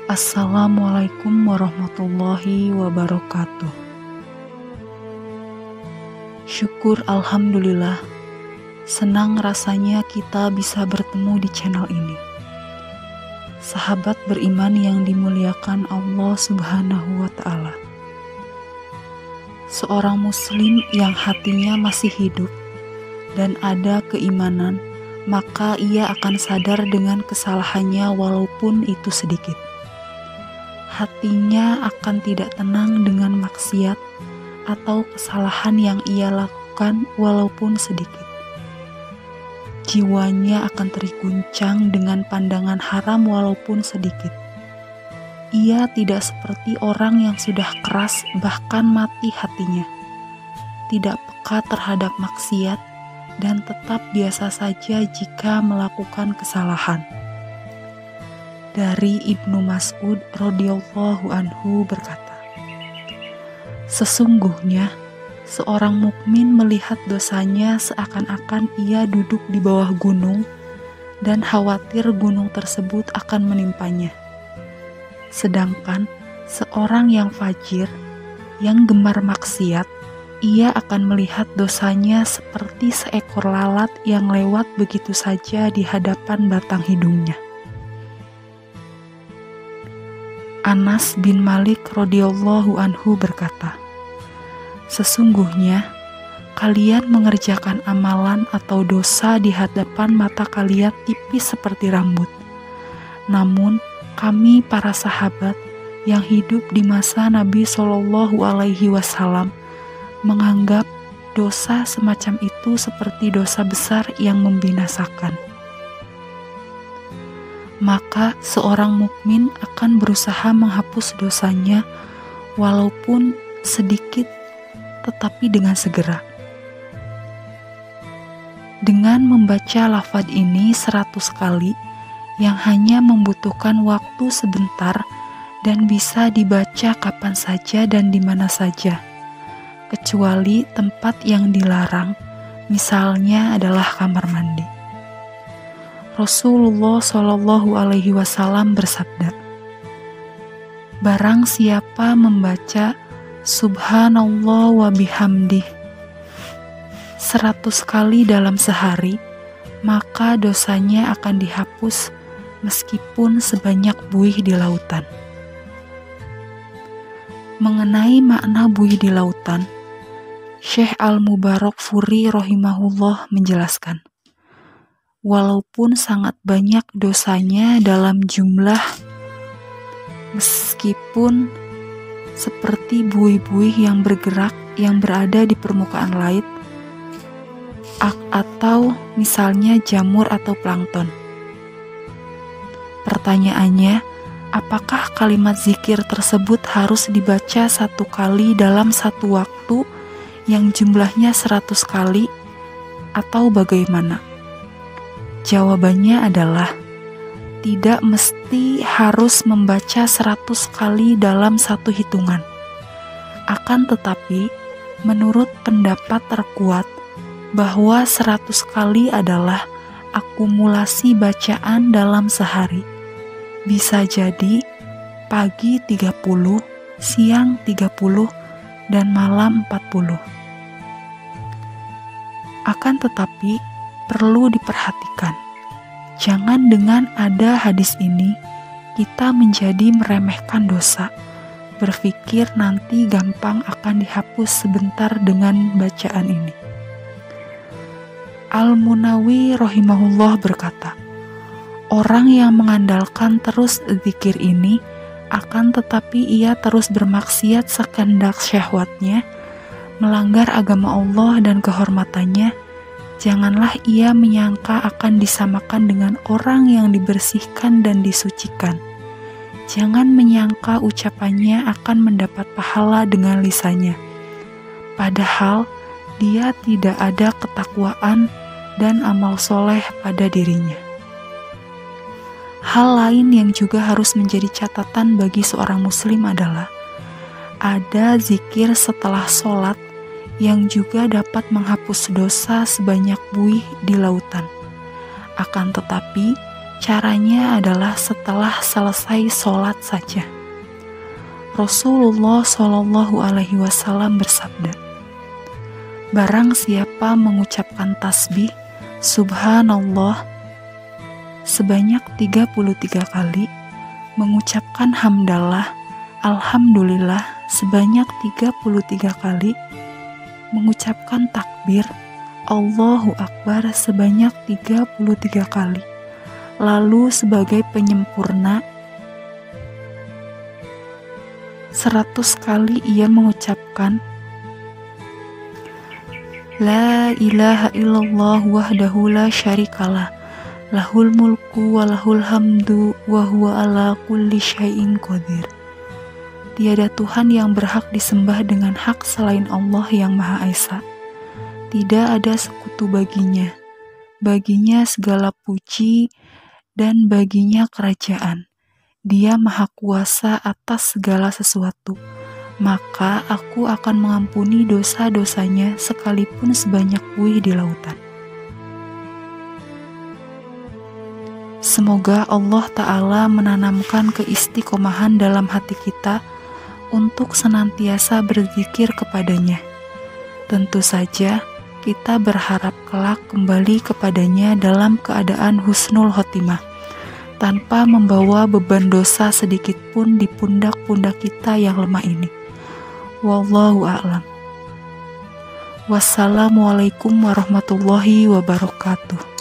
Assalamualaikum warahmatullahi wabarakatuh. Syukur alhamdulillah, senang rasanya kita bisa bertemu di channel ini. Sahabat beriman yang dimuliakan Allah Subhanahu wa Ta'ala. Seorang muslim yang hatinya masih hidup dan ada keimanan, maka ia akan sadar dengan kesalahannya walaupun itu sedikit. Hatinya akan tidak tenang dengan maksiat atau kesalahan yang ia lakukan walaupun sedikit. Jiwanya akan terguncang dengan pandangan haram walaupun sedikit. Ia tidak seperti orang yang sudah keras bahkan mati hatinya, tidak peka terhadap maksiat dan tetap biasa saja jika melakukan kesalahan. Dari Ibnu Mas'ud radhiyallahu anhu berkata, sesungguhnya seorang mukmin melihat dosanya seakan-akan ia duduk di bawah gunung dan khawatir gunung tersebut akan menimpanya. Sedangkan seorang yang fajir, yang gemar maksiat, ia akan melihat dosanya seperti seekor lalat yang lewat begitu saja di hadapan batang hidungnya. Anas bin Malik radhiyallahu anhu berkata, sesungguhnya kalian mengerjakan amalan atau dosa di hadapan mata kalian tipis seperti rambut. Namun kami para sahabat yang hidup di masa Nabi Shallallahu Alaihi Wasallam menganggap dosa semacam itu seperti dosa besar yang membinasakan. Maka seorang mukmin akan berusaha menghapus dosanya walaupun sedikit, tetapi dengan segera. Dengan membaca lafaz ini 100 kali yang hanya membutuhkan waktu sebentar dan bisa dibaca kapan saja dan di mana saja, kecuali tempat yang dilarang, misalnya adalah kamar mandi. Rasulullah Shallallahu Alaihi Wasallam bersabda, barang siapa membaca Subhanallah wa bihamdih 100 kali dalam sehari, maka dosanya akan dihapus meskipun sebanyak buih di lautan. Mengenai makna buih di lautan, Syekh Al-Mubarakfuri rahimahullah menjelaskan, walaupun sangat banyak dosanya dalam jumlah, meskipun seperti buih-buih yang bergerak yang berada di permukaan laut, atau misalnya jamur atau plankton. Pertanyaannya, apakah kalimat zikir tersebut harus dibaca 1 kali dalam satu waktu yang jumlahnya 100 kali atau bagaimana? Jawabannya adalah tidak mesti harus membaca 100 kali dalam satu hitungan. Akan tetapi, menurut pendapat terkuat bahwa 100 kali adalah akumulasi bacaan dalam sehari. Bisa jadi pagi 30, siang 30, dan malam 40. Akan tetapi, perlu diperhatikan, jangan dengan ada hadis ini kita menjadi meremehkan dosa, berpikir nanti gampang akan dihapus sebentar dengan bacaan ini. Al-Munawi rahimahullah berkata, orang yang mengandalkan terus zikir ini akan tetapi ia terus bermaksiat sekehendak syahwatnya, melanggar agama Allah dan kehormatannya, janganlah ia menyangka akan disamakan dengan orang yang dibersihkan dan disucikan. Jangan menyangka ucapannya akan mendapat pahala dengan lisannya, padahal dia tidak ada ketakwaan dan amal soleh pada dirinya. Hal lain yang juga harus menjadi catatan bagi seorang muslim adalah ada zikir setelah sholat yang juga dapat menghapus dosa sebanyak buih di lautan. Akan tetapi, Caranya adalah setelah selesai sholat saja. Rasulullah Shallallahu Alaihi Wasallam bersabda, barang siapa mengucapkan tasbih Subhanallah sebanyak 33 kali, mengucapkan hamdalah Alhamdulillah sebanyak 33 kali, mengucapkan takbir Allahu Akbar sebanyak 33 kali, lalu sebagai penyempurna 100 kali ia mengucapkan La ilaha illallah wahdahu la syarikalah lahul mulku wa lahul hamdu wa huwa ala kulli syai'in qadir. Tiada Tuhan yang berhak disembah dengan hak selain Allah yang Maha Esa. Tidak ada sekutu baginya. Baginya segala puji dan baginya kerajaan. Dia Maha Kuasa atas segala sesuatu. Maka aku akan mengampuni dosa-dosanya sekalipun sebanyak buih di lautan. Semoga Allah Ta'ala menanamkan keistiqomahan dalam hati kita untuk senantiasa berzikir kepadanya. Tentu saja kita berharap kelak kembali kepadanya dalam keadaan husnul khotimah, tanpa membawa beban dosa sedikit pun di pundak-pundak kita yang lemah ini. Wallahu a'lam. Wassalamualaikum warahmatullahi wabarakatuh.